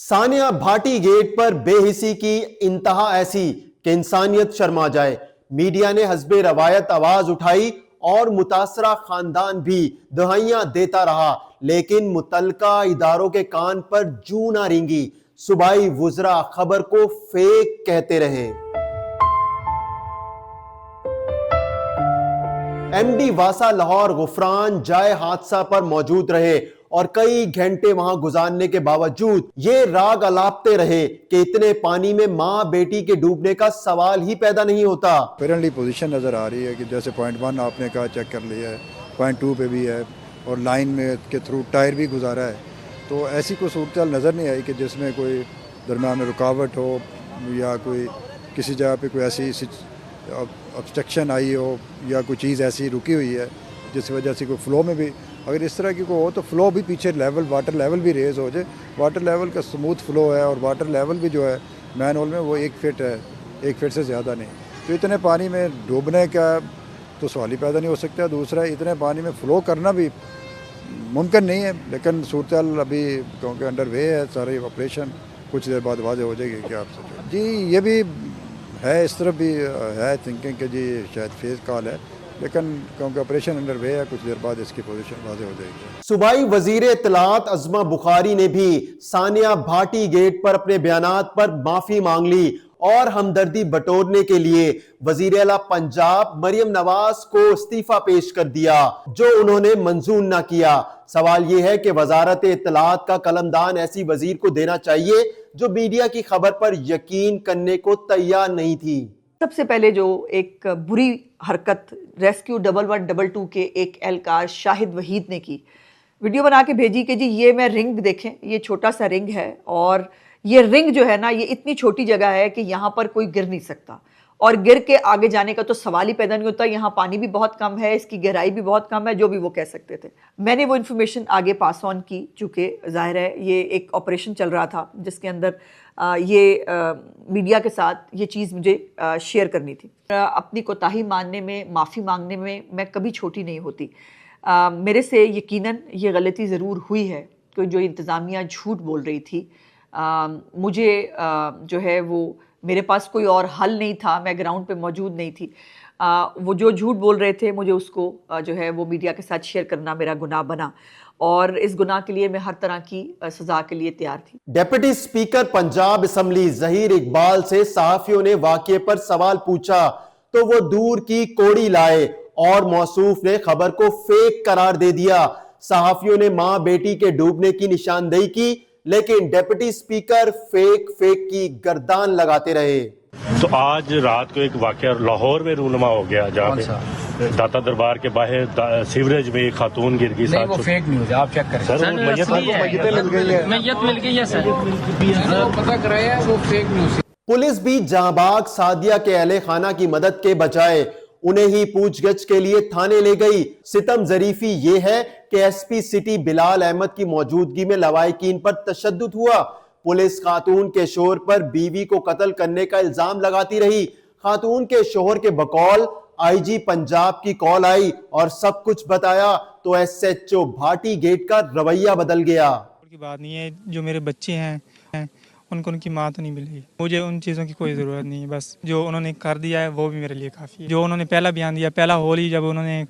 Sania Bhati gate पर बेहिसी की इंतहा ऐसी कि इंसानियत शर्मा जाए। मीडिया ने हस्बे रवायत आवाज उठाई और मुतासरा खानदान भी दहाइयां देता रहा, लेकिन मुतलका इदारों के कान पर जूं ना रेंगी। सूबाई वुज़रा खबर को फेक कहते रहे। एमडी वासा लाहौर गुफरान जाए हादसा पर मौजूद रहे और कई घंटे वहां गुजारने के बावजूद ये राग अलापते रहे कि इतने पानी में मां बेटी के डूबने का सवाल ही पैदा नहीं होता। पेरेंटली पोजीशन नज़र आ रही है कि जैसे पॉइंट 1 आपने कहा चेक कर लिया है, पॉइंट 2 पे भी है और लाइन में के थ्रू टायर भी गुजारा है, तो ऐसी कोई सूरत नज़र नहीं आई कि जिसमें कोई दरमियान में रुकावट हो या कोई किसी जगह पे कोई ऐसी ऑब्स्ट्रक्शन आई हो या कोई चीज़ ऐसी रुकी हुई है जिस वजह से कोई फ़्लो में भी अगर इस तरह की कोई हो तो फ़्लो भी पीछे लेवल वाटर लेवल भी रेज़ हो जाए। वाटर लेवल का स्मूथ फ़्लो है और वाटर लेवल भी जो है मैन होल में वो 1 फीट है, 1 फीट से ज़्यादा नहीं, तो इतने पानी में डूबने का तो सवाल ही पैदा नहीं हो सकता। दूसरा इतने पानी में फ़्लो करना भी मुमकिन नहीं है, लेकिन सूरत अभी क्योंकि अंडर वे है सारे ऑपरेशन, कुछ देर बाद वाज़ेह हो जाएगी कि आपसे जी ये भी है, इस तरफ भी है थिंकिंग कि जी शायद फेज़ कॉल है, लेकिन क्योंकि ऑपरेशन अंडर वे है कुछ देर बाद इसकी पोजीशन वाज़ेह हो जाएगी। सूबाई वजीर इत्तलात अज़मा बुखारी ने भी सानिया भाटी गेट पर अपने बयानात पर माफी मांग ली और हमदर्दी बटोरने के लिए वजीर आला पंजाब मरियम नवाज को इस्तीफा पेश कर दिया, जो उन्होंने मंजूर न किया। सवाल यह है कि वजारत इत्तलात का कलमदान ऐसी वजीर को देना चाहिए जो मीडिया की खबर पर यकीन करने को तैयार नहीं थी। सबसे पहले जो एक बुरी हरकत रेस्क्यू 1112 के एक एहलकार शाहिद वहीद ने की, वीडियो बना के भेजी कि जी ये मैं रिंग देखें, ये छोटा सा रिंग है और ये रिंग जो है ना ये इतनी छोटी जगह है कि यहाँ पर कोई गिर नहीं सकता और गिर के आगे जाने का तो सवाल ही पैदा नहीं होता। यहाँ पानी भी बहुत कम है, इसकी गहराई भी बहुत कम है, जो भी वो कह सकते थे। मैंने वो इन्फॉर्मेशन आगे पास ऑन की, चूँकि ज़ाहिर है ये एक ऑपरेशन चल रहा था जिसके अंदर मीडिया के साथ ये चीज़ मुझे शेयर करनी थी। अपनी कोताही मानने में, माफ़ी मांगने में मैं कभी छोटी नहीं होती। मेरे से यकीनन ये गलती ज़रूर हुई है कि जो इंतज़ामिया झूठ बोल रही थी। मुझे जो है वो मेरे पास कोई और हल नहीं था, मैं ग्राउंड पे मौजूद नहीं थी। वो जो झूठ बोल रहे थे मुझे उसको जो है वो मीडिया के साथ शेयर करना मेरा गुनाह बना और इस गुनाह के लिए मैं हर तरह की सज़ा के लिए तैयार थी। Deputy speaker Punjab assembly Zaheer Iqbal से सहाफ़ियों ने वाक़ये पर सवाल पूछा तो वो दूर की कोड़ी लाए और मौसूफ ने खबर को फेक करार दे दिया। सहाफ़ियों ने मां बेटी के डूबने की निशानदेही की, लेकिन डिप्टी स्पीकर फेक की गर्दान लगाते रहे। तो आज रात को एक वाकया लाहौर में रूनुमा हो गया, जहाँ पे दाता दरबार के बाहर सीवरेज में एक खातून गिर गई। वो फेक न्यूज़ है, आप चेक करें सर। मैयत मिल गई है सर, पता कराया वो फेक न्यूज़। पुलिस भी जांबाग सादिया के अहले खाना की मदद के बजाय उन्हें ही पूछगछ के लिए थाने ले गई। सितम ज़रीफी ये है कि एसपी सिटी बिलाल अहमद की मौजूदगी में लवाहिकीन पर तशद्दुद हुआ। पुलिस खातून के शोहर पर बीवी को कत्ल करने का इल्जाम लगाती रही। खातून के शोहर के बकौल आईजी पंजाब की कॉल आई और सब कुछ बताया तो एसएचओ भाटी गेट का रवैया बदल गया। की बात नहीं है, जो मेरे बच्चे हैं उनको उनकी माँ तो नहीं मिलेगी, मुझे उन चीज़ों की कोई ज़रूरत नहीं है। बस जो उन्होंने कर दिया है वो भी मेरे लिए काफ़ी है। जो उन्होंने पहला बयान दिया, पहला होल ही जब उन्होंने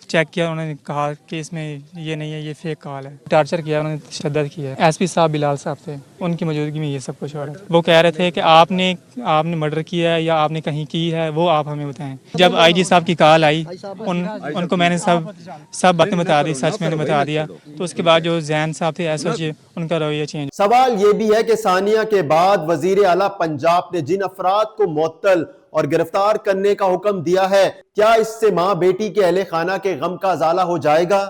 चेक किया, उन्होंने कहा कि इसमें ये नहीं है, ये फेक कॉल है। टार्चर किया, उन्होंने तशद्दुद किया है। एसपी साहब बिलाल साहब थे, उनकी मौजूदगी में ये सब कुछ हो रहा था। वो कह रहे थे कि आपने मर्डर किया है या आपने कहीं की है, वो आप हमें बताएं। जब आईजी साहब की कॉल आई उनको मैंने सब बातें बता दी, सच मैंने बता दिया। तो उसके बाद जो जैन साहब थे एसओजी, उनका रवैया चेंज। सवाल ये भी है कि सानिया के बाद वजीर आला पंजाब ने जिन अफराद को मुअत्तल और गिरफ्तार करने का हुक्म दिया है, क्या इससे मां बेटी के अहले खाना के गम का अजाला हो जाएगा?